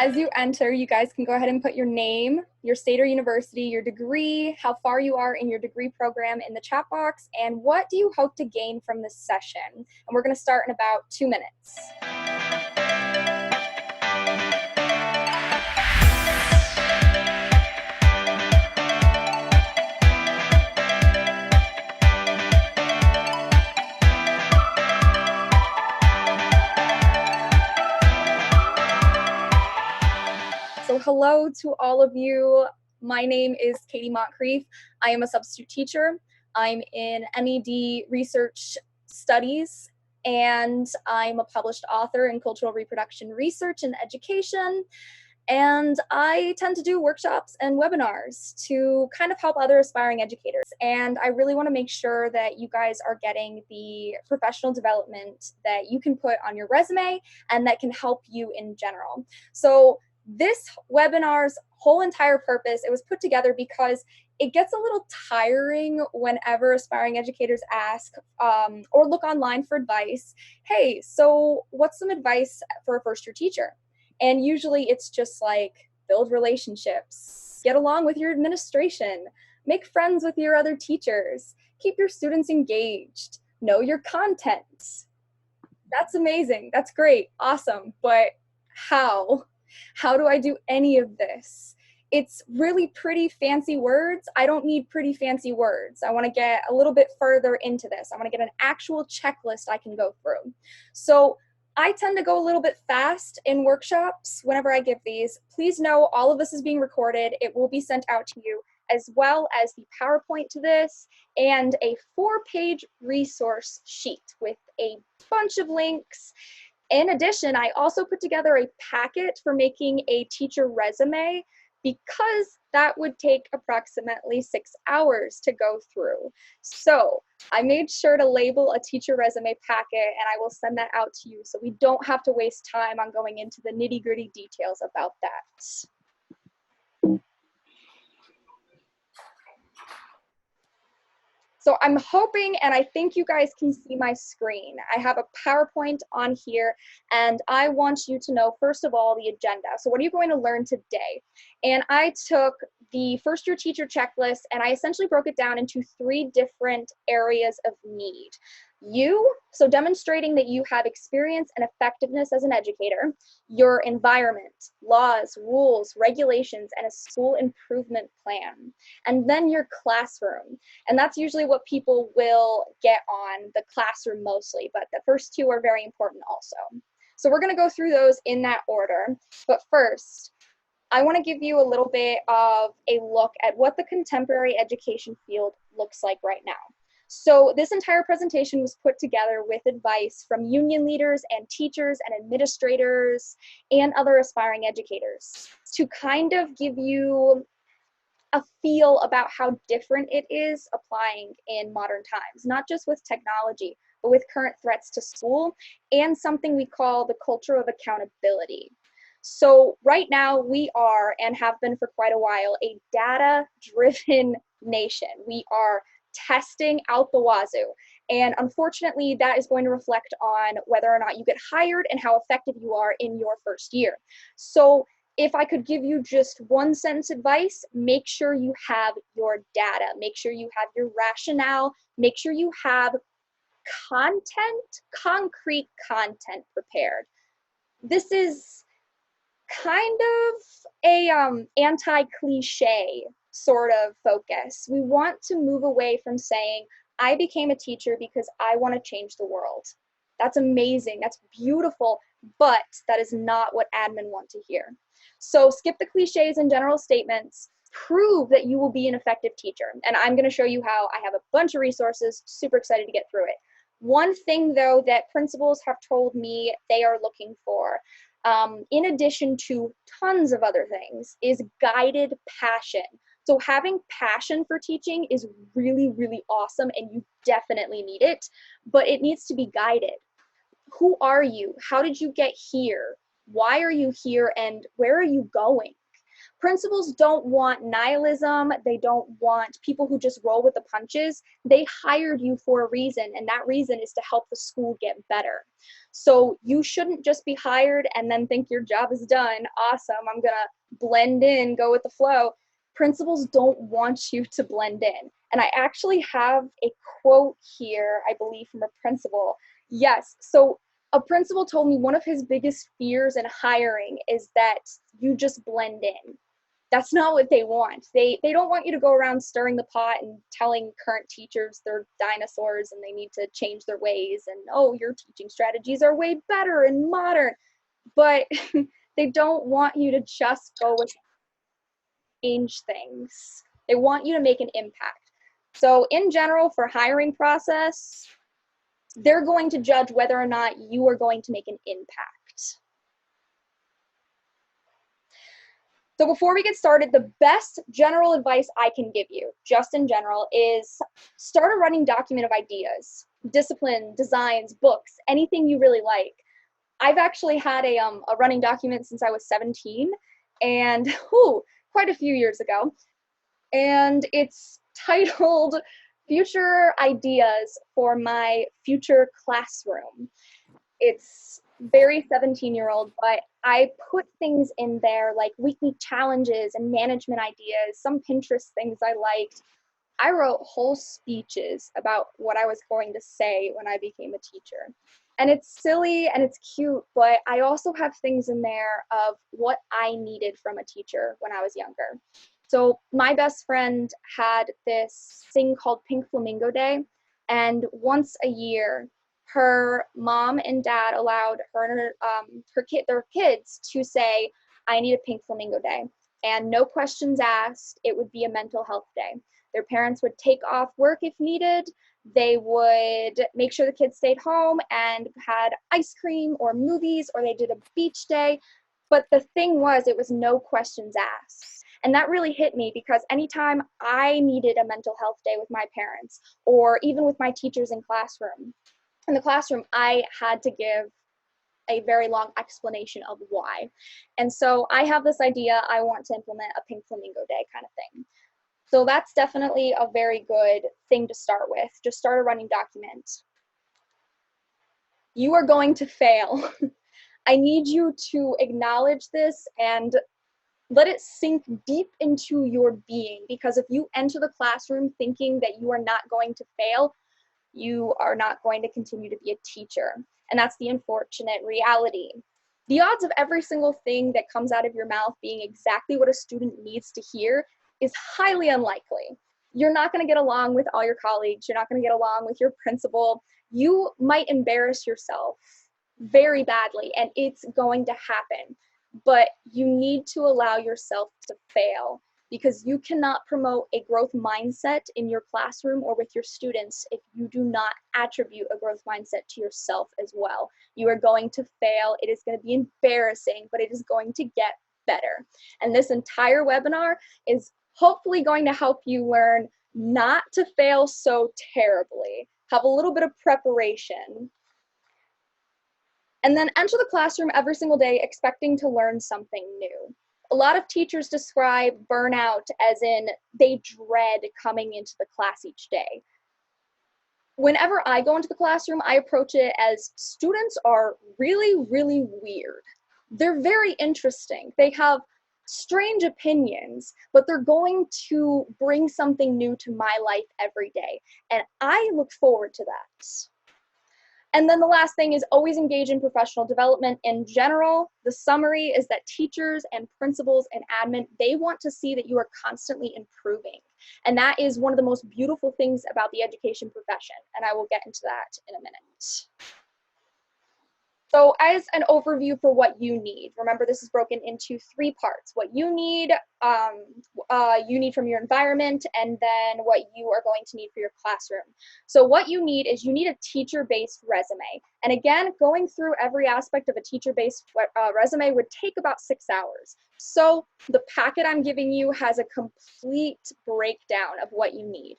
as you enter, you guys can go ahead and put your name, your state or university, your degree, how far you are in your degree program in the chat box, and what do you hope to gain from this session. And we're going to start in about 2 minutes. So hello to all of you. My name is Katie Montcrieff. I am a substitute teacher. I'm in MED Research Studies, and I'm a published author in cultural reproduction research and education. And I tend to do workshops and webinars to kind of help other aspiring educators. And I really want to make sure that you guys are getting the professional development that you can put on your resume and that can help you in general. So this webinar's whole entire purpose, it was put together because it gets a little tiring whenever aspiring educators ask or look online for advice. Hey, so what's some advice for a first-year teacher? And usually it's just like, build relationships, get along with your administration, make friends with your other teachers, keep your students engaged, know your content. That's amazing, that's great, awesome, but how? How do I do any of this? It's really pretty fancy words. I don't need pretty fancy words. I want to get a little bit further into this. I want to get an actual checklist I can go through. So I tend to go a little bit fast in workshops whenever I give these. Please know all of this is being recorded. It will be sent out to you, as well as the PowerPoint to this and a 4-page resource sheet with a bunch of links. In addition, I also put together a packet for making a teacher resume because that would take approximately 6 hours to go through. So I made sure to label a teacher resume packet, and I will send that out to you so we don't have to waste time on going into the nitty-gritty details about that. So I'm hoping, and I think you guys can see my screen. I have a PowerPoint on here, and I want you to know, first of all, the agenda. So what are you going to learn today? And I took the first-year teacher checklist, and I essentially broke it down into 3 different areas of need. So demonstrating that you have experience and effectiveness as an educator, your environment, laws, rules, regulations, and a school improvement plan, and then your classroom. And that's usually what people will get on the classroom mostly, but the first 2 are very important also. So we're going to go through those in that order. But first, I want to give you a little bit of a look at what the contemporary education field looks like right now. So this entire presentation was put together with advice from union leaders and teachers and administrators and other aspiring educators to kind of give you a feel about how different it is applying in modern times, not just with technology, but with current threats to school and something we call the culture of accountability. So right now we are, and have been for quite a while, a data-driven nation. We are testing out the wazoo. And unfortunately, that is going to reflect on whether or not you get hired and how effective you are in your first year. So if I could give you just 1-sentence advice, make sure you have your data, make sure you have your rationale, make sure you have concrete content prepared. This is kind of a anti-cliche sort of focus. We want to move away from saying, I became a teacher because I want to change the world. That's amazing, that's beautiful, but that is not what admin want to hear. So skip the cliches and general statements, prove that you will be an effective teacher. And I'm going to show you how. I have a bunch of resources, super excited to get through it. One thing though that principals have told me they are looking for, in addition to tons of other things, is guided passion. So having passion for teaching is really, really awesome, and you definitely need it, but it needs to be guided. Who are you? How did you get here? Why are you here, and where are you going? Principals don't want nihilism. They don't want people who just roll with the punches. They hired you for a reason, and that reason is to help the school get better. So you shouldn't just be hired and then think your job is done. Awesome, I'm gonna blend in, go with the flow. Principals don't want you to blend in. And I actually have a quote here, I believe, from a principal. Yes, so a principal told me one of his biggest fears in hiring is that you just blend in. That's not what they want. They don't want you to go around stirring the pot and telling current teachers they're dinosaurs and they need to change their ways and, oh, your teaching strategies are way better and modern. But they don't want you to just go with change things. They want you to make an impact. So in general, for hiring process, they're going to judge whether or not you are going to make an impact. So before we get started, the best general advice I can give you, just in general, is start a running document of ideas, discipline, designs, books, anything you really like. I've actually had a running document since I was 17, and quite a few years ago, and it's titled Future Ideas for My Future Classroom. It's very 17-year-old, but I put things in there like weekly challenges and management ideas, some Pinterest things I liked. I wrote whole speeches about what I was going to say when I became a teacher. And it's silly and it's cute, but I also have things in there of what I needed from a teacher when I was younger. So my best friend had this thing called Pink Flamingo Day, and once a year, her mom and dad allowed their kids to say, I need a pink flamingo day. And no questions asked, it would be a mental health day. Their parents would take off work if needed. They would make sure the kids stayed home and had ice cream or movies, or they did a beach day. But the thing was, it was no questions asked. And that really hit me because anytime I needed a mental health day with my parents, or even with my teachers in the classroom, I had to give a very long explanation of why. And so I have this idea, I want to implement a Pink Flamingo Day kind of thing. So that's definitely a very good thing to start with. Just start a running document. You are going to fail. I need you to acknowledge this and let it sink deep into your being, because if you enter the classroom thinking that you are not going to fail, you are not going to continue to be a teacher. And that's the unfortunate reality. The odds of every single thing that comes out of your mouth being exactly what a student needs to hear is highly unlikely. You're not going to get along with all your colleagues. You're not going to get along with your principal. You might embarrass yourself very badly, and it's going to happen. But you need to allow yourself to fail, because you cannot promote a growth mindset in your classroom or with your students if you do not attribute a growth mindset to yourself as well. You are going to fail. It is going to be embarrassing, but it is going to get better. And this entire webinar is hopefully going to help you learn not to fail so terribly. Have a little bit of preparation. And then enter the classroom every single day expecting to learn something new. A lot of teachers describe burnout as in they dread coming into the class each day. Whenever I go into the classroom, I approach it as students are really, really weird. They're very interesting. They have strange opinions, but they're going to bring something new to my life every day. And I look forward to that. And then the last thing is always engage in professional development in general. The summary is that teachers and principals and admin, they want to see that you are constantly improving. And that is one of the most beautiful things about the education profession. And I will get into that in a minute. So as an overview for what you need, remember this is broken into 3 parts. What you need from your environment, and then what you are going to need for your classroom. So what you need is you need a teacher-based resume. And again, going through every aspect of a teacher-based resume would take about 6 hours. So the packet I'm giving you has a complete breakdown of what you need.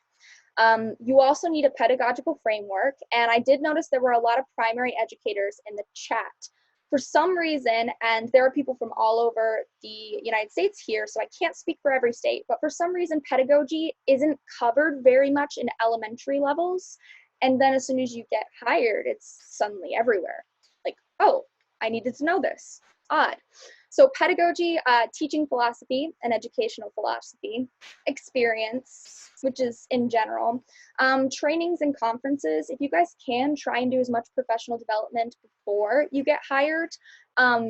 You also need a pedagogical framework, and I did notice there were a lot of primary educators in the chat. For some reason, and there are people from all over the United States here, so I can't speak for every state, but for some reason, pedagogy isn't covered very much in elementary levels. And then as soon as you get hired, it's suddenly everywhere. Like, oh, I needed to know this. Odd. So pedagogy, teaching philosophy and educational philosophy, experience, which is in general, trainings and conferences. If you guys can, try and do as much professional development before you get hired.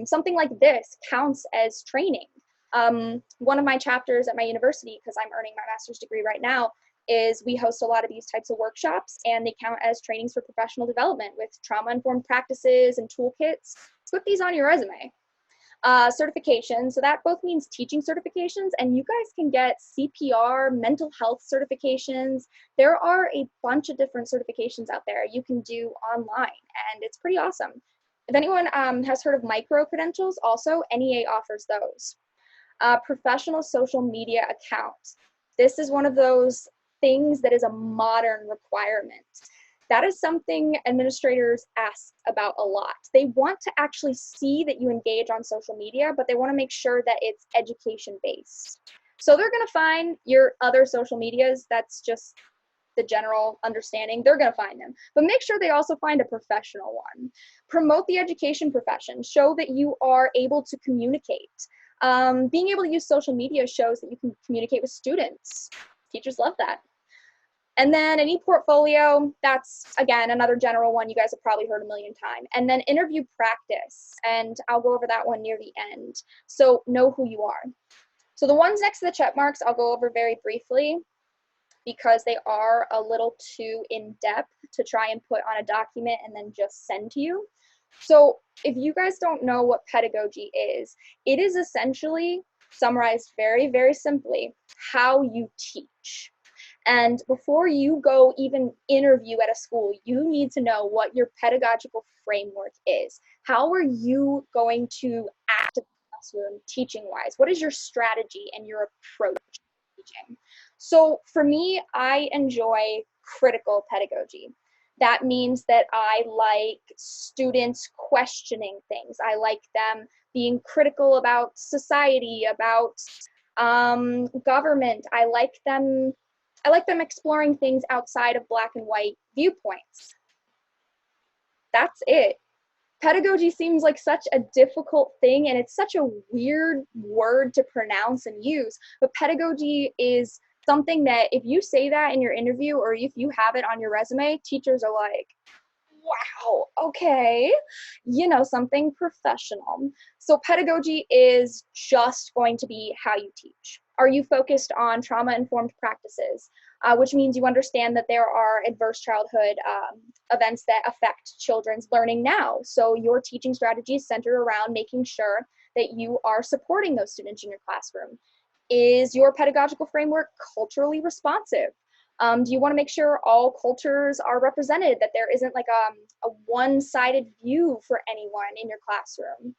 Something like this counts as training. One of my chapters at my university, because I'm earning my master's degree right now, is we host a lot of these types of workshops, and they count as trainings for professional development with trauma-informed practices and toolkits. Put these on your resume. Certification, so that both means teaching certifications, and you guys can get CPR, mental health certifications. There are a bunch of different certifications out there you can do online, and it's pretty awesome. If anyone has heard of micro-credentials, also, NEA offers those. Professional social media accounts. This is one of those things that is a modern requirement. That is something administrators ask about a lot. They want to actually see that you engage on social media, but they want to make sure that it's education-based. So they're going to find your other social medias. That's just the general understanding. They're going to find them. But make sure they also find a professional one. Promote the education profession. Show that you are able to communicate. Being able to use social media shows that you can communicate with students. Teachers love that. And then an e-portfolio, that's, again, another general one you guys have probably heard a million times. And then interview practice, and I'll go over that one near the end. So know who you are. So the ones next to the check marks, I'll go over very briefly because they are a little too in-depth to try and put on a document and then just send to you. So if you guys don't know what pedagogy is, it is essentially, summarized very, very simply, how you teach. And before you go even interview at a school, you need to know what your pedagogical framework is. How are you going to act in the classroom teaching-wise? What is your strategy and your approach to teaching? So for me, I enjoy critical pedagogy. That means that I like students questioning things. I like them being critical about society, about government. I like them exploring things outside of black and white viewpoints. That's it. Pedagogy seems like such a difficult thing, and it's such a weird word to pronounce and use, but pedagogy is something that if you say that in your interview or if you have it on your resume, teachers are like, wow, okay, you know, something professional. So pedagogy is just going to be how you teach. Are you focused on trauma-informed practices, which means you understand that there are adverse childhood events that affect children's learning now. So your teaching strategy is centered around making sure that you are supporting those students in your classroom. Is your pedagogical framework culturally responsive? Do you want to make sure all cultures are represented, that there isn't like a one-sided view for anyone in your classroom?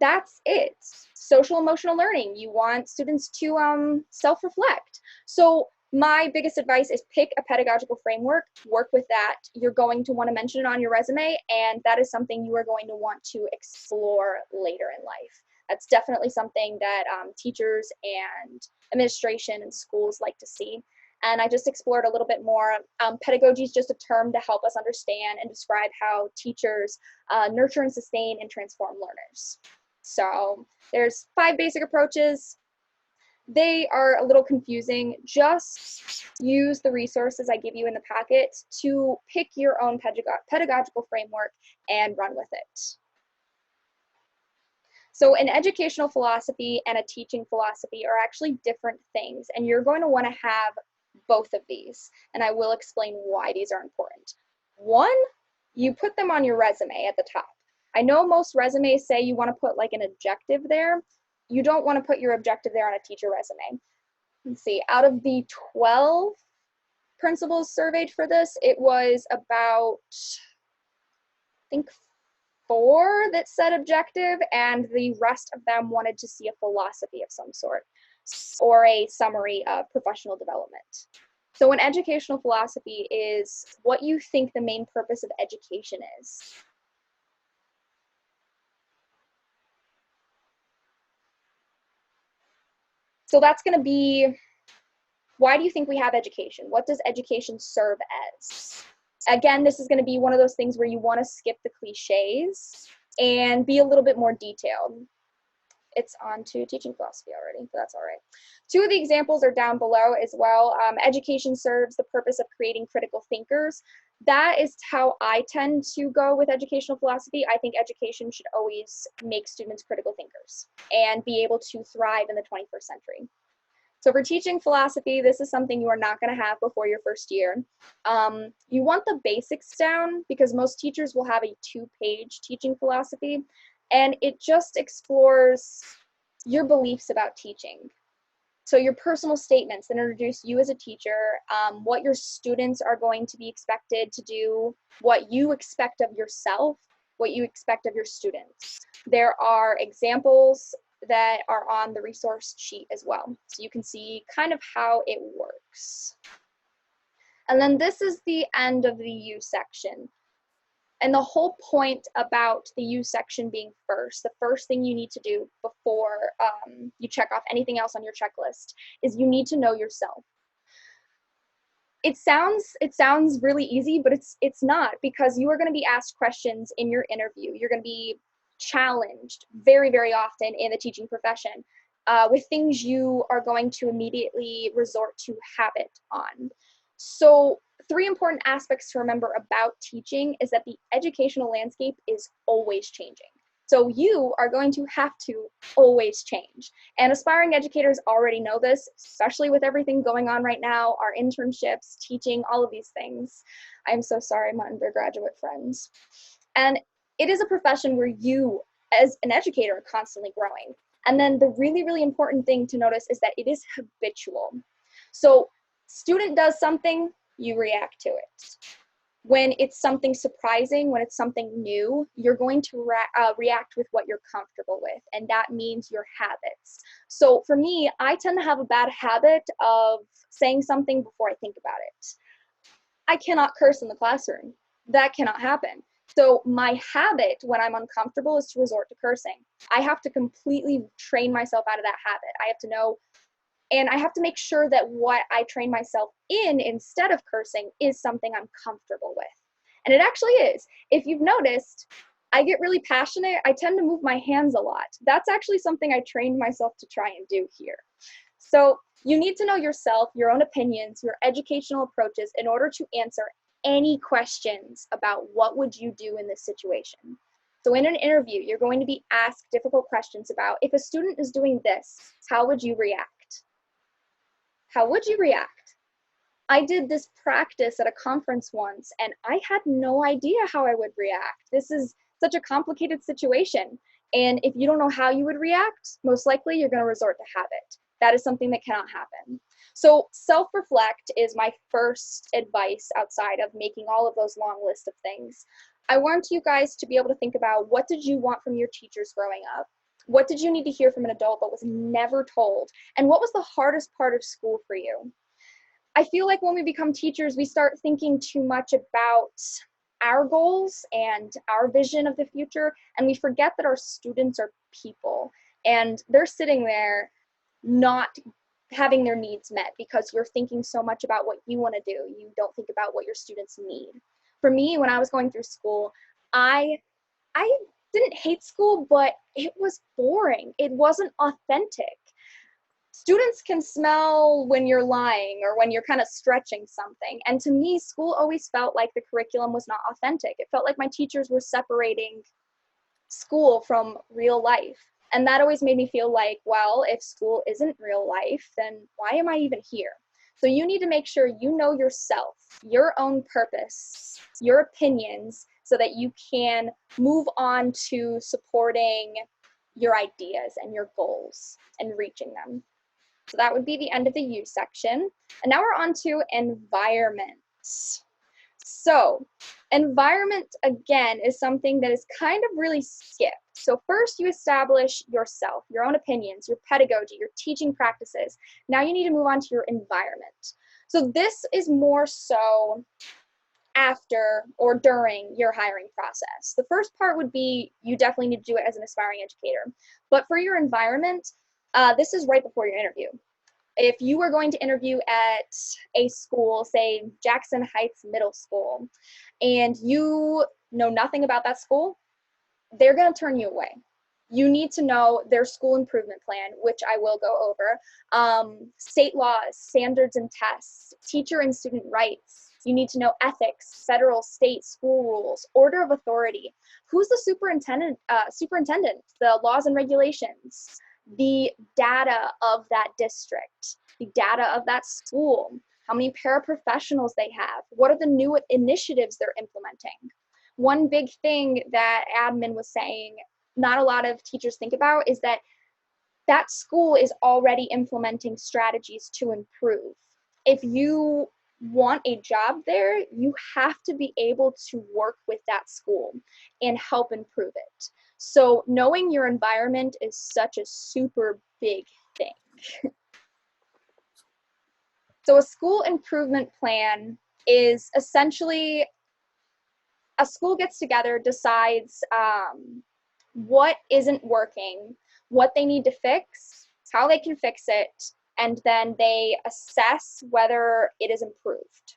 That's it. Social emotional learning. You want students to self-reflect. So my biggest advice is pick a pedagogical framework, work with that. You're going to want to mention it on your resume, and that is something you are going to want to explore later in life. That's definitely something that teachers and administration and schools like to see. And I just explored a little bit more. Pedagogy is just a term to help us understand and describe how teachers nurture and sustain and transform learners. So there's 5 basic approaches. They are a little confusing. Just use the resources I give you in the packet to pick your own pedagogical framework and run with it. So an educational philosophy and a teaching philosophy are actually different things, and you're going to want to have both of these, and I will explain why these are important. One, you put them on your resume at the top. I know most resumes say you want to put like an objective there. You don't want to put your objective there on a teacher resume. Let's see, out of the 12 principals surveyed for this, it was about, I think, 4 that said objective, and the rest of them wanted to see a philosophy of some sort or a summary of professional development. So an educational philosophy is what you think the main purpose of education is. So that's going to be, why do you think we have education? What does education serve as? Again, this is going to be one of those things where you want to skip the cliches and be a little bit more detailed. It's on to teaching philosophy already, but that's all right. Two of the examples are down below as well. Education serves the purpose of creating critical thinkers. That is how I tend to go with educational philosophy. I think education should always make students critical thinkers and be able to thrive in the 21st century. So for teaching philosophy, this is something you are not going to have before your first year. You want the basics down because most teachers will have a 2-page teaching philosophy, and it just explores your beliefs about teaching. So your personal statements that introduce you as a teacher, what your students are going to be expected to do, what you expect of yourself, what you expect of your students. There are examples that are on the resource sheet as well, so you can see kind of how it works. And then this is the end of the U section. And the whole point about the U section being first, the first thing you need to do before you check off anything else on your checklist is you need to know yourself. It sounds really easy, but it's not, because you are going to be asked questions in your interview. You're going to be challenged very, very often in the teaching profession with things you are going to immediately resort to habit on. So 3 important aspects to remember about teaching is that the educational landscape is always changing. So you are going to have to always change. And aspiring educators already know this, especially with everything going on right now, our internships, teaching, all of these things. I'm so sorry, my undergraduate friends. And it is a profession where you, as an educator, are constantly growing. And then the really, really important thing to notice is that it is habitual. So student does something, you react to it. When it's something surprising, when it's something new, you're going to react with what you're comfortable with, and that means your habits. So for me, I tend to have a bad habit of saying something before I think about it. I cannot curse in the classroom. That cannot happen. So my habit when I'm uncomfortable is to resort to cursing. I have to completely train myself out of that habit. I have to know, and I have to make sure that what I train myself in instead of cursing is something I'm comfortable with. And it actually is. If you've noticed, I get really passionate. I tend to move my hands a lot. That's actually something I trained myself to try and do here. So you need to know yourself, your own opinions, your educational approaches in order to answer any questions about what would you do in this situation. So in an interview, you're going to be asked difficult questions about, if a student is doing this, how would you react? How would you react? I did this practice at a conference once, and I had no idea how I would react. This is such a complicated situation. And if you don't know how you would react, most likely you're going to resort to habit. That is something that cannot happen. So self-reflect is my first advice outside of making all of those long lists of things. I want you guys to be able to think about, what did you want from your teachers growing up? What did you need to hear from an adult but was never told? And what was the hardest part of school for you? I feel like when we become teachers, we start thinking too much about our goals and our vision of the future, and we forget that our students are people, and they're sitting there not having their needs met because you're thinking so much about what you want to do. You don't think about what your students need. For me, when I was going through school, I didn't hate school, but it was boring. It wasn't authentic. Students can smell when you're lying or when you're kind of stretching something. And to me, school always felt like the curriculum was not authentic. It felt like my teachers were separating school from real life. And that always made me feel like, well, if school isn't real life, then why am I even here? So you need to make sure you know yourself, your own purpose, your opinions, so that you can move on to supporting your ideas and your goals and reaching them. So that would be the end of the U section. And now we're on to environment. So environment, again, is something that is kind of really skipped. So first you establish yourself, your own opinions, your pedagogy, your teaching practices. Now you need to move on to your environment. So this is more so after or during your hiring process. The first part would be, you definitely need to do it as an aspiring educator. But for your environment, This is right before your interview. If you are going to interview at a school, say Jackson Heights Middle School, and you know nothing about that school, they're going to turn you away. You need to know their school improvement plan, which I will go over, state laws, standards and tests, teacher and student rights. You need to know ethics, federal, state, school rules, order of authority. Who's the superintendent, the laws and regulations, the data of that district, the data of that school, how many paraprofessionals they have, what are the new initiatives they're implementing. One big thing that admin was saying not a lot of teachers think about is that that school is already implementing strategies to improve. If you want a job there, you have to be able to work with that school and help improve it. So knowing your environment is such a super big thing. So a school improvement plan is essentially a school gets together, decides what isn't working, what they need to fix, how they can fix it, and then they assess whether it is improved.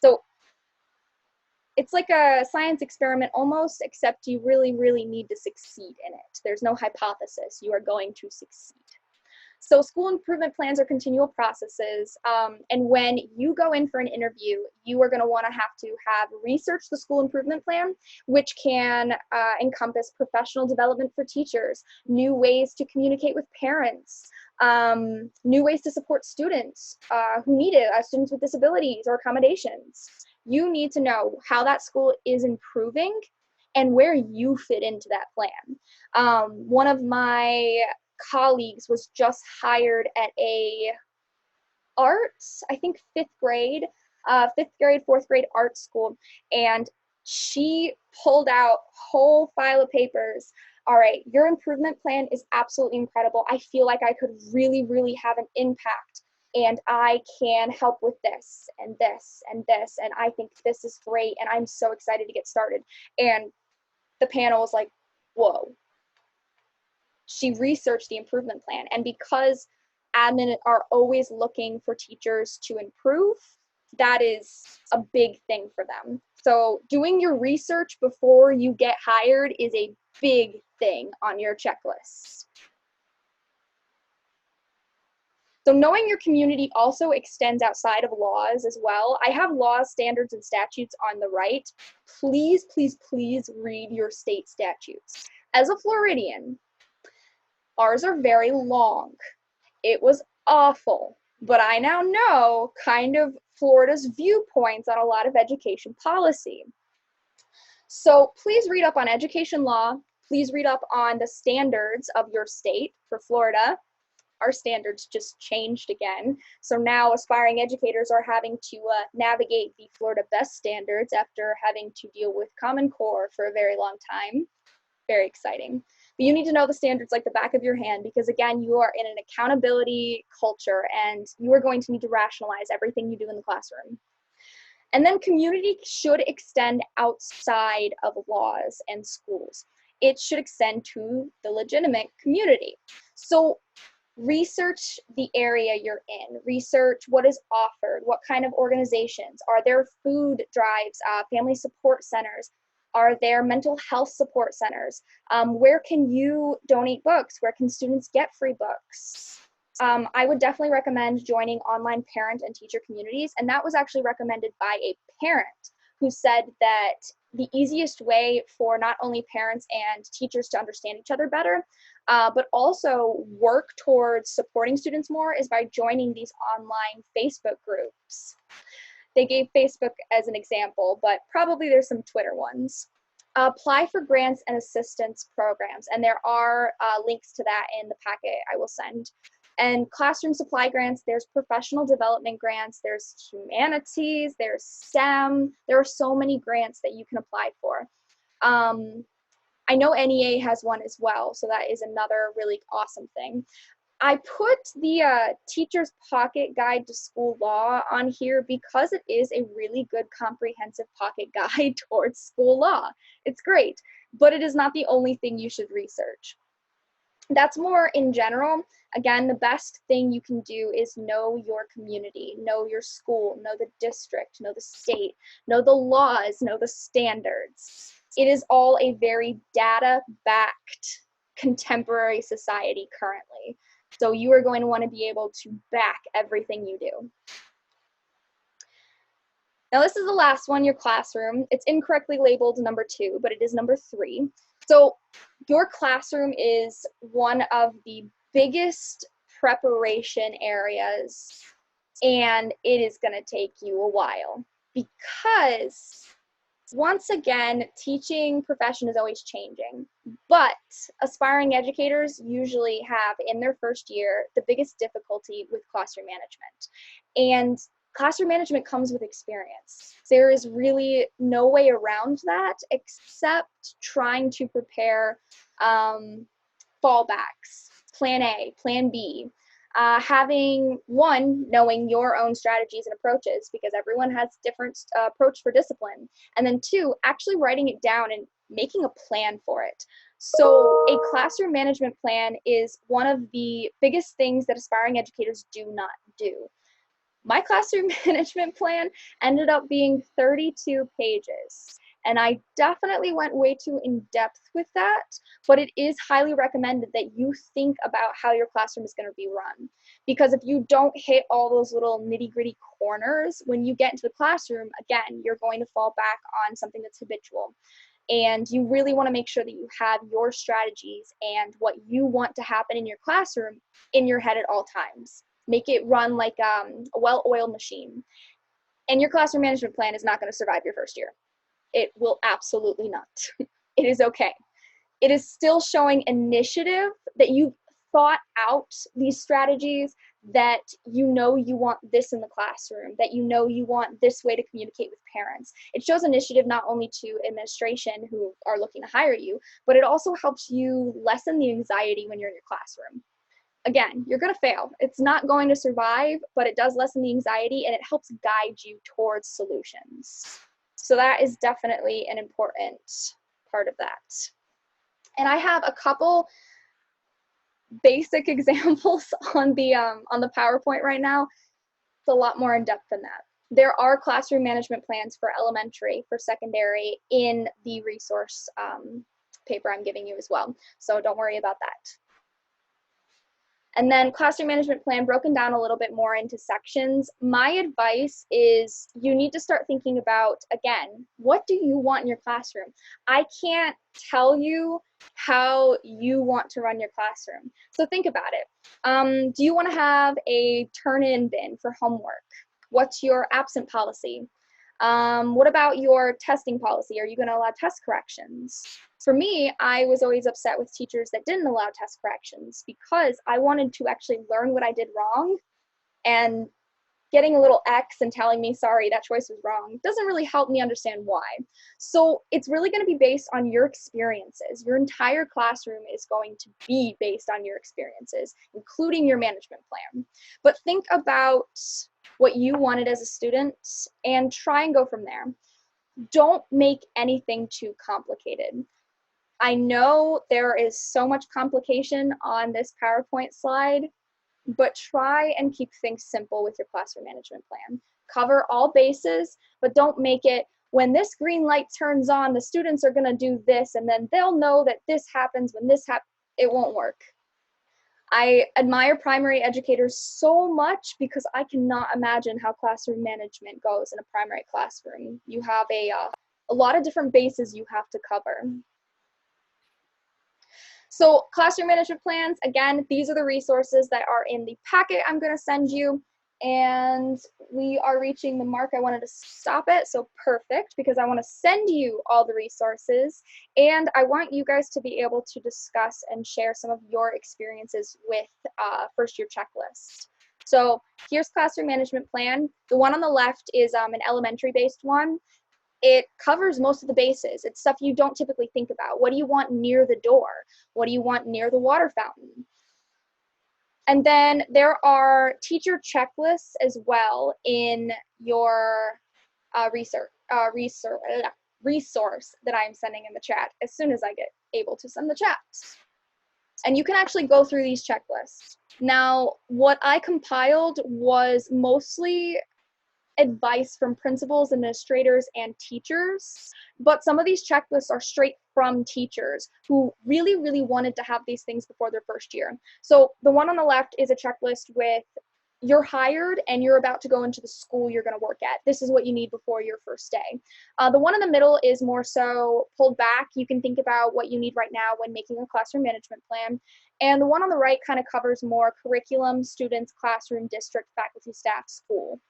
So it's like a science experiment almost, except you really, really need to succeed in it. There's no hypothesis. You are going to succeed. So school improvement plans are continual processes, and when you go in for an interview, you are going to want to have researched the school improvement plan, which can encompass professional development for teachers, new ways to communicate with parents, new ways to support students who need it, students with disabilities or accommodations. You need to know how that school is improving and where you fit into that plan. One of my colleagues was just hired at a arts, I think fifth grade, fourth grade art school, and she pulled out whole file of papers. All right, your improvement plan is absolutely incredible. I feel like I could really, really have an impact, and I can help with this and this and this, and I think this is great, and I'm so excited to get started. And the panel was like, whoa. She researched the improvement plan, and because admin are always looking for teachers to improve, that is a big thing for them. So doing your research before you get hired is a big thing on your checklist. So knowing your community also extends outside of laws as well. I have laws, standards, and statutes on the right. Please, please, please read your state statutes. As a Floridian, ours are very long. It was awful, but I now know kind of Florida's viewpoints on a lot of education policy. So please read up on education law. Please read up on the standards of your state. For Florida, our standards just changed again. So now aspiring educators are having to navigate the Florida best standards after having to deal with Common Core for a very long time. Very exciting. But you need to know the standards like the back of your hand, because again, you are in an accountability culture and you are going to need to rationalize everything you do in the classroom. And then community should extend outside of laws and schools. It should extend to the legitimate community. So research the area you're in, research what is offered, what kind of organizations, are there food drives, family support centers, are there mental health support centers, where can you donate books, where can students get free books. I would definitely recommend joining online parent and teacher communities, and that was actually recommended by a parent who said that the easiest way for not only parents and teachers to understand each other better, but also work towards supporting students more is by joining these online Facebook groups. They gave Facebook as an example, but probably there's some Twitter ones. Apply for grants and assistance programs, and there are links to that in the packet I will send. And classroom supply grants, there's professional development grants, there's humanities, there's STEM, there are so many grants that you can apply for. I know NEA has one as well, so that is another really awesome thing. I put the Teacher's Pocket Guide to School Law on here because it is a really good comprehensive pocket guide towards school law. It's great, but it is not the only thing you should research. That's more in general. Again, the best thing you can do is know your community, know your school, know the district, know the state, know the laws, know the standards. It is all a very data-backed contemporary society currently. So you are going to want to be able to back everything you do. Now this is the last one, your classroom. It's incorrectly labeled number 2, but it is number 3. So your classroom is one of the biggest preparation areas, and it is going to take you a while because, once again, teaching profession is always changing, but aspiring educators usually have in their first year the biggest difficulty with classroom management. And classroom management comes with experience. There is really no way around that except trying to prepare fallbacks, plan A, plan B, knowing your own strategies and approaches because everyone has different approach for discipline, and then 2, actually writing it down and making a plan for it. So a classroom management plan is one of the biggest things that aspiring educators do not do. My classroom management plan ended up being 32 pages, and I definitely went way too in depth with that, but it is highly recommended that you think about how your classroom is going to be run, because if you don't hit all those little nitty-gritty corners, when you get into the classroom, again, you're going to fall back on something that's habitual. And you really want to make sure that you have your strategies and what you want to happen in your classroom in your head at all times. Make it run like a well-oiled machine. And your classroom management plan is not going to survive your first year. It will absolutely not. It is okay. It is still showing initiative that you've thought out these strategies, that you know you want this in the classroom, that you know you want this way to communicate with parents. It shows initiative not only to administration who are looking to hire you, but it also helps you lessen the anxiety when you're in your classroom. Again, you're going to fail. It's not going to survive, but it does lessen the anxiety and it helps guide you towards solutions. So that is definitely an important part of that. And I have a couple basic examples on the PowerPoint right now. It's a lot more in depth than that. There are classroom management plans for elementary, for secondary in the resource paper I'm giving you as well. So don't worry about that. And then classroom management plan broken down a little bit more into sections. My advice is you need to start thinking about, again, what do you want in your classroom? I can't tell you how you want to run your classroom. So think about it. Do you want to have a turn-in bin for homework? What's your absent policy? What about your testing policy? Are you going to allow test corrections? For me, I was always upset with teachers that didn't allow test corrections because I wanted to actually learn what I did wrong, and getting a little X and telling me, sorry, that choice was wrong, doesn't really help me understand why. So it's really going to be based on your experiences. Your entire classroom is going to be based on your experiences, including your management plan. But think about what you wanted as a student and try and go from there. Don't make anything too complicated. I know there is so much complication on this PowerPoint slide, but try and keep things simple with your classroom management plan. Cover all bases, but don't make it, when this green light turns on, the students are gonna do this, and then they'll know that this happens when this happens. It won't work. I admire primary educators so much because I cannot imagine how classroom management goes in a primary classroom. You have a lot of different bases you have to cover. So classroom management plans, again, these are the resources that are in the packet I'm going to send you. And we are reaching the mark I wanted to stop it. So perfect, because I want to send you all the resources. And I want you guys to be able to discuss and share some of your experiences with first year checklist. So here's classroom management plan. The one on the left is an elementary based one. It covers most of the bases. It's stuff you don't typically think about. What do you want near the door? What do you want near the water fountain? And then there are teacher checklists as well in your resource that I'm sending in the chat as soon as I get able to send the chat. And you can actually go through these checklists. Now, what I compiled was mostly advice from principals, administrators, and teachers, but some of these checklists are straight from teachers who really, really wanted to have these things before their first year. So the one on the left is a checklist with you're hired and you're about to go into the school you're going to work at. This is what you need before your first day. The one in the middle is more so pulled back. You can think about what you need right now when making a classroom management plan. And the one on the right kind of covers more curriculum, students, classroom, district, faculty, staff, school.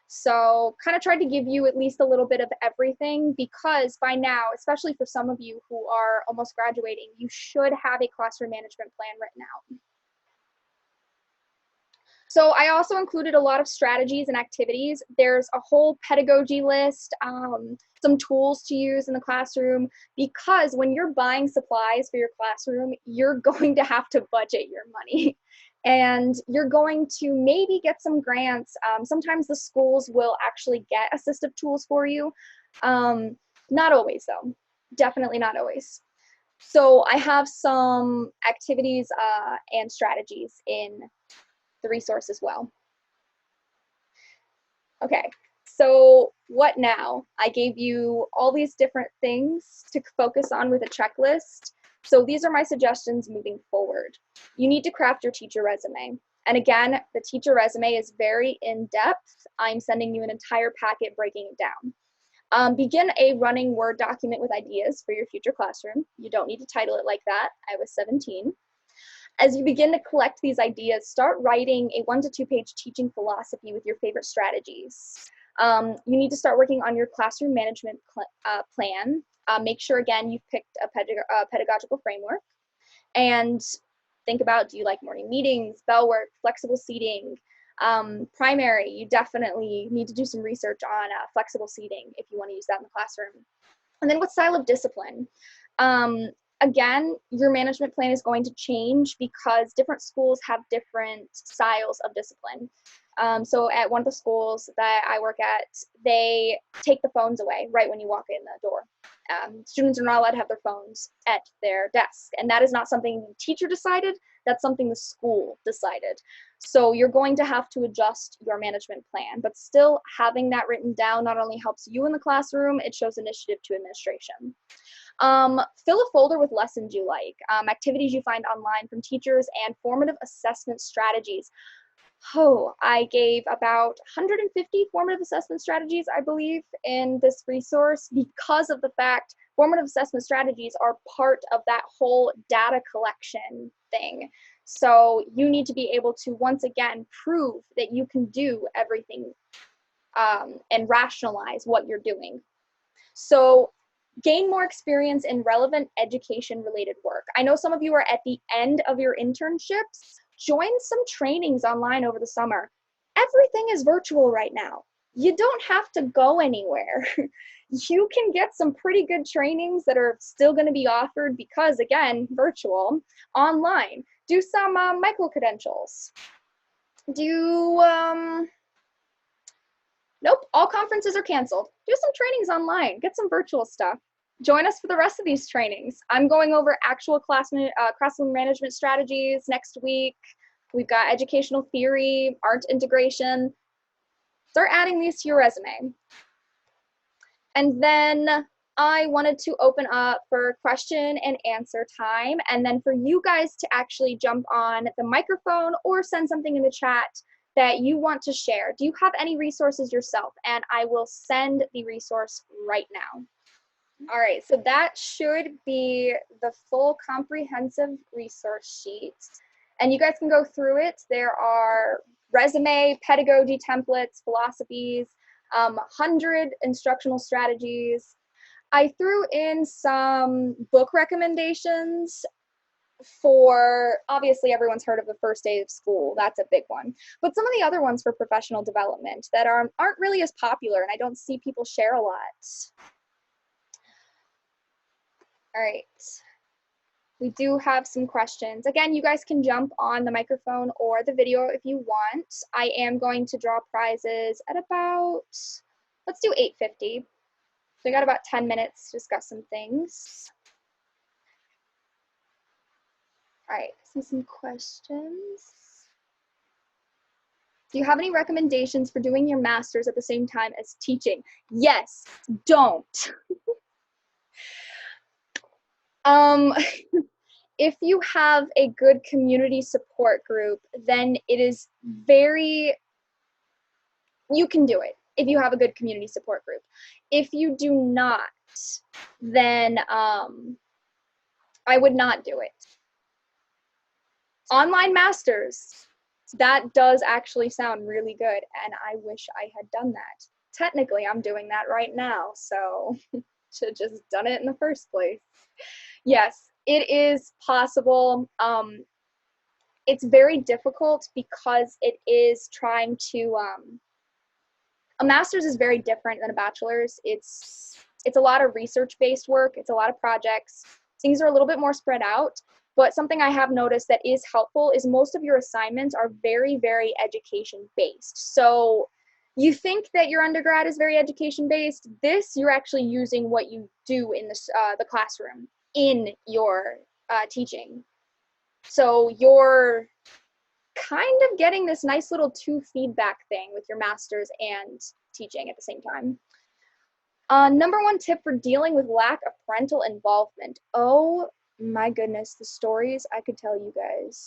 So kind of tried to give you at least a little bit of everything, because by now, especially for some of you who are almost graduating, you should have a classroom management plan written out. So I also included a lot of strategies and activities. There's a whole pedagogy list, some tools to use in the classroom, because when you're buying supplies for your classroom, you're going to have to budget your money. And you're going to maybe get some grants. Sometimes the schools will actually get assistive tools for you. Not always though, definitely not always. So I have some activities and strategies in the resource as well. Okay, so what now? I gave you all these different things to focus on with a checklist. So these are my suggestions moving forward. You need to craft your teacher resume. And again, the teacher resume is very in-depth. I'm sending you an entire packet breaking it down. Begin a running Word document with ideas for your future classroom. You don't need to title it like that. I was 17. As you begin to collect these ideas, start writing a 1 to 2 page teaching philosophy with your favorite strategies. You need to start working on your classroom management plan. Make sure, again, you've picked a pedagogical framework. And think about, do you like morning meetings, bell work, flexible seating? Primary, you definitely need to do some research on flexible seating if you want to use that in the classroom. And then what style of discipline? Again, your management plan is going to change because different schools have different styles of discipline. So at one of the schools that I work at, they take the phones away right when you walk in the door. Students are not allowed to have their phones at their desk, and that is not something the teacher decided, that's something the school decided. So you're going to have to adjust your management plan, but still having that written down not only helps you in the classroom, it shows initiative to administration. Fill a folder with lessons you like, activities you find online from teachers, and formative assessment strategies. Oh, I gave about 150 formative assessment strategies, I believe, in this resource, because of the fact formative assessment strategies are part of that whole data collection thing. So you need to be able to, once again, prove that you can do everything and rationalize what you're doing. So gain more experience in relevant education-related work. I know some of you are at the end of your internships. Join some trainings online over the summer. Everything is virtual right now. You don't have to go anywhere. You can get some pretty good trainings that are still going to be offered because, again, virtual, online. Do some micro-credentials. Nope, all conferences are canceled. Do some trainings online. Get some virtual stuff. Join us for the rest of these trainings. I'm going over actual classroom management strategies next week. We've got educational theory, art integration. Start adding these to your resume. And then I wanted to open up for question and answer time, and then for you guys to actually jump on the microphone or send something in the chat that you want to share. Do you have any resources yourself? And I will send the resource right now. All right, so that should be the full comprehensive resource sheet. And you guys can go through it. There are resume, pedagogy templates, philosophies, 100 instructional strategies. I threw in some book recommendations for, obviously everyone's heard of The First Day of School, that's a big one. But some of the other ones for professional development that aren't really as popular, and I don't see people share a lot. All right, we do have some questions. Again, you guys can jump on the microphone or the video if you want. I am going to draw prizes at about, let's do 8:50. So we got about 10 minutes to discuss some things. All right, I see some questions. Do you have any recommendations for doing your master's at the same time as teaching? Yes, don't. If you have a good community support group, then it is you can do it if you have a good community support group. If you do not, then I would not do it. Online masters, that does actually sound really good, and I wish I had done that. Technically, I'm doing that right now, so should have just done it in the first place. Yes, it is possible. It's very difficult because it is trying to, a master's is very different than a bachelor's. It's a lot of research-based work. It's a lot of projects. Things are a little bit more spread out, but something I have noticed that is helpful is most of your assignments are very, very education-based. So you think that your undergrad is very education-based. This, you're actually using what you do in the classroom in your teaching. So you're kind of getting this nice little two feedback thing with your master's and teaching at the same time. Number one tip for dealing with lack of parental involvement. Oh my goodness, the stories I could tell you guys.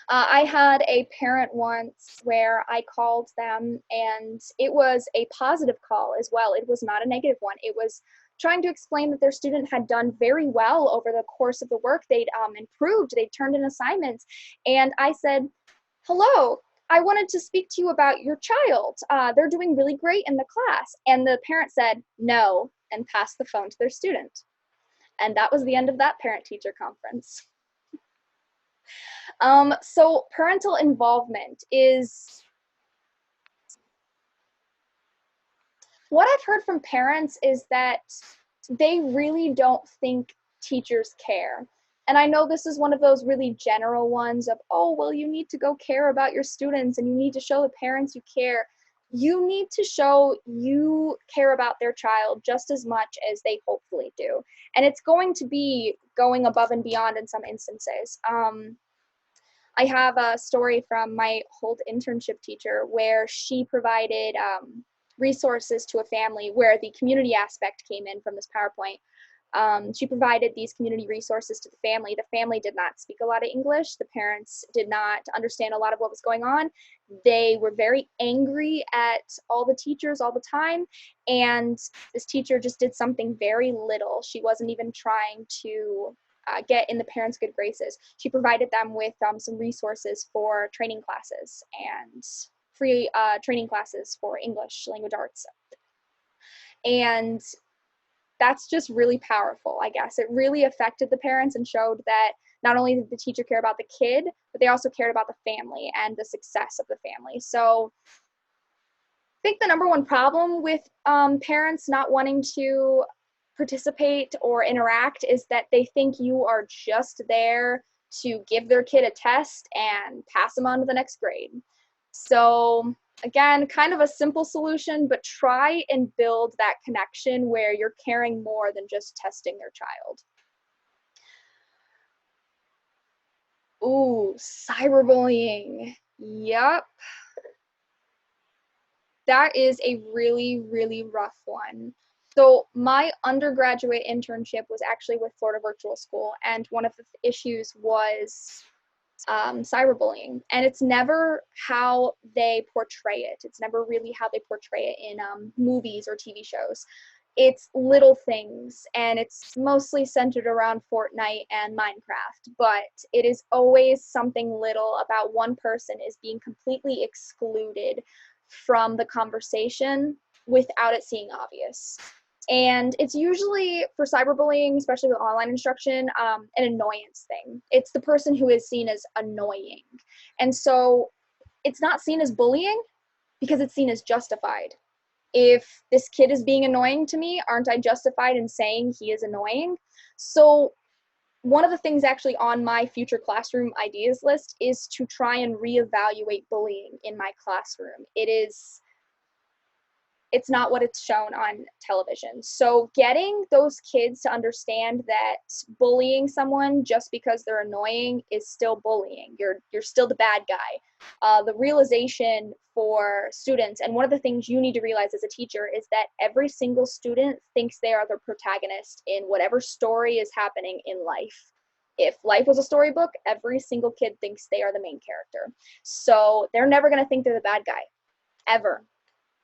I had a parent once where I called them, and it was a positive call as well. It was not a negative one. It was trying to explain that their student had done very well over the course of the work. They'd improved, they'd turned in assignments. And I said, hello, I wanted to speak to you about your child. They're doing really great in the class. And the parent said, no, and passed the phone to their student. And that was the end of that parent-teacher conference. So parental involvement is, what I've heard from parents is that they really don't think teachers care. And I know this is one of those really general ones of, oh, well, you need to go care about your students and you need to show the parents you care. You need to show you care about their child just as much as they hopefully do. And it's going to be going above and beyond in some instances. I have a story from my old internship teacher where she provided resources to a family where the community aspect came in from this PowerPoint. She provided these community resources to the family. The family did not speak a lot of English. The parents did not understand a lot of what was going on. They were very angry at all the teachers all the time. And this teacher just did something very little. She wasn't even trying to get in the parents' good graces. She provided them with some resources for training classes and free training classes for English language arts. And that's just really powerful, I guess. It really affected the parents and showed that not only did the teacher care about the kid, but they also cared about the family and the success of the family. So I think the number one problem with parents not wanting to participate or interact is that they think you are just there to give their kid a test and pass them on to the next grade. So again, kind of a simple solution, but try and build that connection where you're caring more than just testing their child. Ooh, cyberbullying. Yep. That is a really, really rough one. So my undergraduate internship was actually with Florida Virtual School, and one of the issues was cyberbullying. And it's never how they portray it. It's never really how they portray it in movies or TV shows. It's little things, and it's mostly centered around Fortnite and Minecraft, but it is always something little about one person is being completely excluded from the conversation without it seeming obvious. And it's usually, for cyberbullying, especially with online instruction, an annoyance thing. It's the person who is seen as annoying. And so it's not seen as bullying because it's seen as justified. If this kid is being annoying to me, aren't I justified in saying he is annoying? So one of the things actually on my future classroom ideas list is to try and reevaluate bullying in my classroom. It is it's not what it's shown on television. So getting those kids to understand that bullying someone just because they're annoying is still bullying. You're still the bad guy. The realization for students, and one of the things you need to realize as a teacher, is that every single student thinks they are the protagonist in whatever story is happening in life. If life was a storybook, every single kid thinks they are the main character. So they're never going to think they're the bad guy, ever.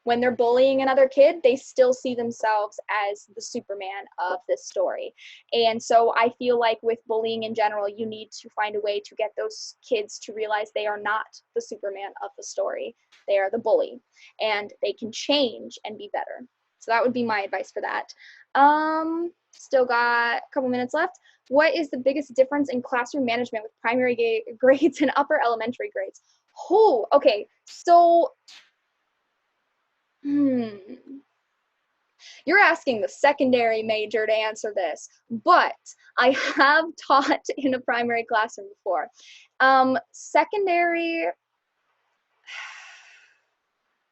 When they're bullying another kid, they still see themselves as the Superman of this story. And so I feel like with bullying in general, you need to find a way to get those kids to realize they are not the Superman of the story. They are the bully, and they can change and be better. So that would be my advice for that. Still got a couple minutes left. What is the biggest difference in classroom management with primary grades and upper elementary grades? Oh, okay. So you're asking the secondary major to answer this, but I have taught in a primary classroom before. Secondary,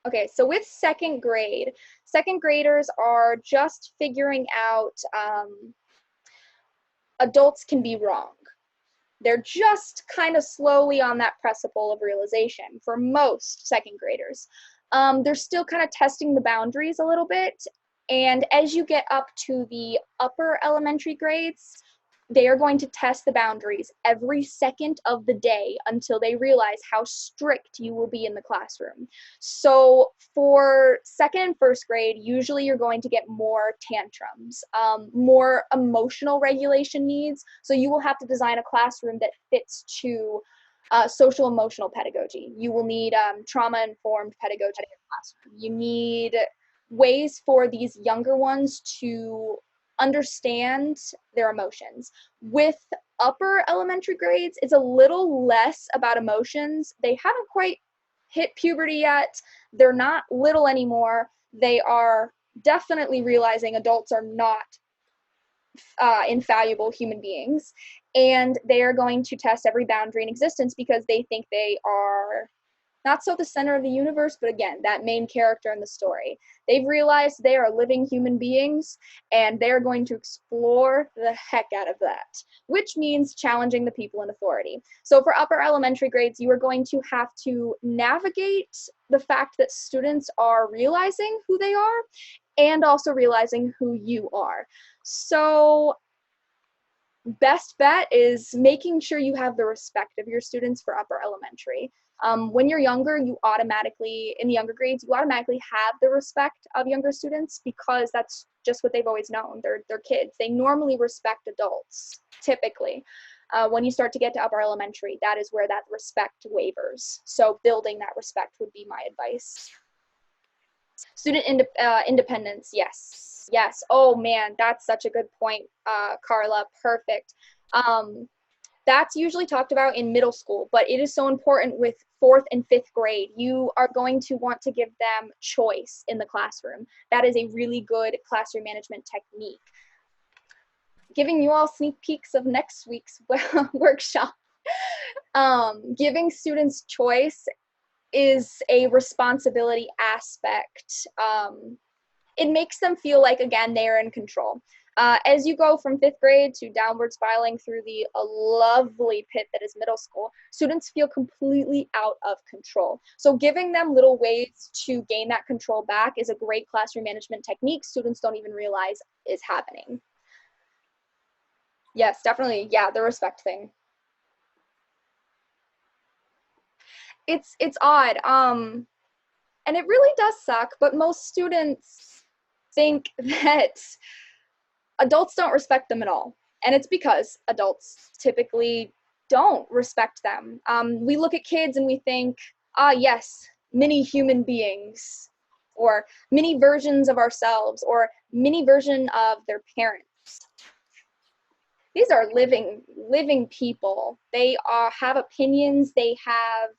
okay, so with second graders are just figuring out adults can be wrong. They're just kind of slowly on that precipice of realization for most second graders. They're still kind of testing the boundaries a little bit. And as you get up to the upper elementary grades, they are going to test the boundaries every second of the day until they realize how strict you will be in the classroom. So for second and first grade, usually you're going to get more tantrums, more emotional regulation needs. So you will have to design a classroom that fits to social emotional pedagogy. You will need trauma-informed pedagogy in your classroom. You need ways for these younger ones to understand their emotions. With upper elementary grades, it's a little less about emotions. They haven't quite hit puberty yet. They're not little anymore. They are definitely realizing adults are not infallible human beings, and they are going to test every boundary in existence because they think they are not so the center of the universe, but again, that main character in the story. They've realized they are living human beings, and they're going to explore the heck out of that, which means challenging the people in authority. So for upper elementary grades, you are going to have to navigate the fact that students are realizing who they are and also realizing who you are. So best bet is making sure you have the respect of your students for upper elementary. When you're younger, in the younger grades, you automatically have the respect of younger students because that's just what they've always known. They're kids. They normally respect adults, typically. When you start to get to upper elementary, that is where that respect wavers. So building that respect would be my advice. Student independence, yes. Yes. Oh man, that's such a good point, Carla. Perfect. That's usually talked about in middle school, but it is so important with 4th and 5th grade. You are going to want to give them choice in the classroom. That is a really good classroom management technique. Giving you all sneak peeks of next week's workshop. Giving students choice is a responsibility aspect. It makes them feel like, again, they are in control. As you go from 5th grade to downward spiraling through the lovely pit that is middle school, students feel completely out of control. So giving them little ways to gain that control back is a great classroom management technique students don't even realize is happening. Yes, definitely. Yeah, the respect thing. It's odd. And it really does suck, but most students think that adults don't respect them at all. And it's because adults typically don't respect them. We look at kids and we think, yes, mini human beings, or mini versions of ourselves, or mini version of their parents. These are living people. They have opinions, they have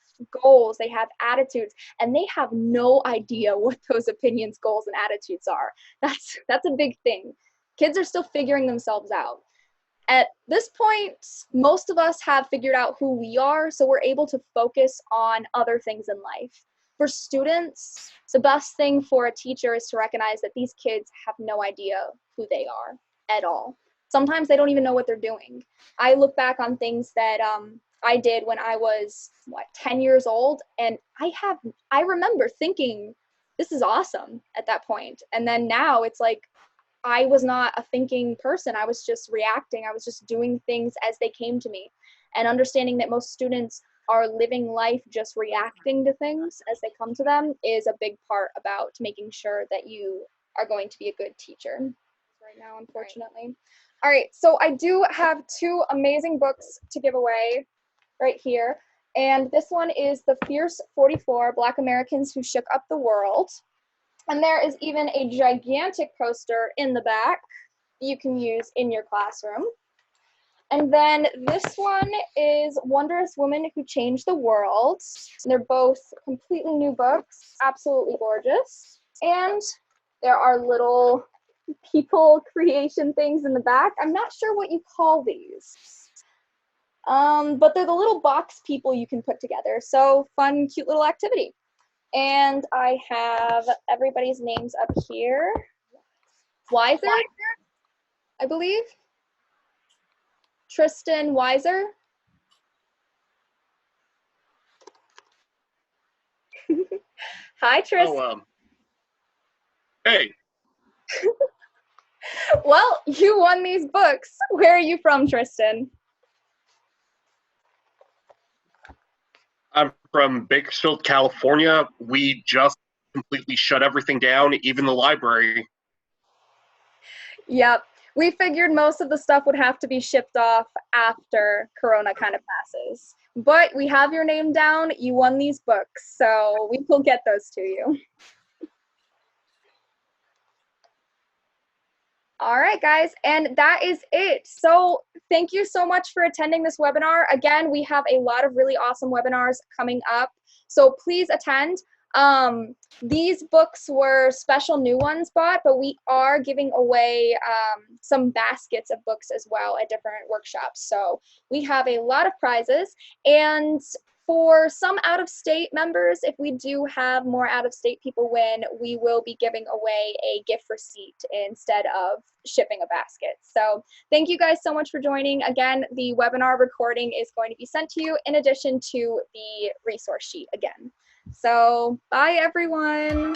goals, they have attitudes, and they have no idea what those opinions, goals, and attitudes are. That's a big thing. Kids are still figuring themselves out. At this point, most of us have figured out who we are, so we're able to focus on other things in life. for students, the best thing for a teacher is to recognize that these kids have no idea who they are at all. Sometimes they don't even know what they're doing. I look back on things that I did when I was, 10 years old, and I remember thinking, this is awesome at that point. And then now it's like, I was not a thinking person. I was just reacting. I was just doing things as they came to me. And understanding that most students are living life just reacting to things as they come to them is a big part about making sure that you are going to be a good teacher right now, unfortunately. All right, so I do have 2 amazing books to give away right here. And this one is The Fierce 44, Black Americans Who Shook Up the World. And there is even a gigantic poster in the back you can use in your classroom. And then this one is Wondrous Women Who Changed the World. And they're both completely new books, absolutely gorgeous. And there are little people creation things in the back. I'm not sure what you call these. But they're the little box people you can put together. So fun, cute little activity. And I have everybody's names up here. Weiser, I believe. Tristan Weiser. Hi, Tristan. Oh, hey. Well, you won these books. Where are you from, Tristan? I'm from Bakersfield, California. We just completely shut everything down, even the library. Yep. We figured most of the stuff would have to be shipped off after Corona kind of passes. But we have your name down. You won these books, so we will get those to you. All right, guys, and that is it. So thank you so much for attending this webinar. Again, we have a lot of really awesome webinars coming up, so please attend. These books were special new ones bought, but we are giving away some baskets of books as well at different workshops. So we have a lot of prizes, and for some out-of-state members, if we do have more out-of-state people win, we will be giving away a gift receipt instead of shipping a basket. So thank you guys so much for joining. Again, the webinar recording is going to be sent to you in addition to the resource sheet again. So bye, everyone.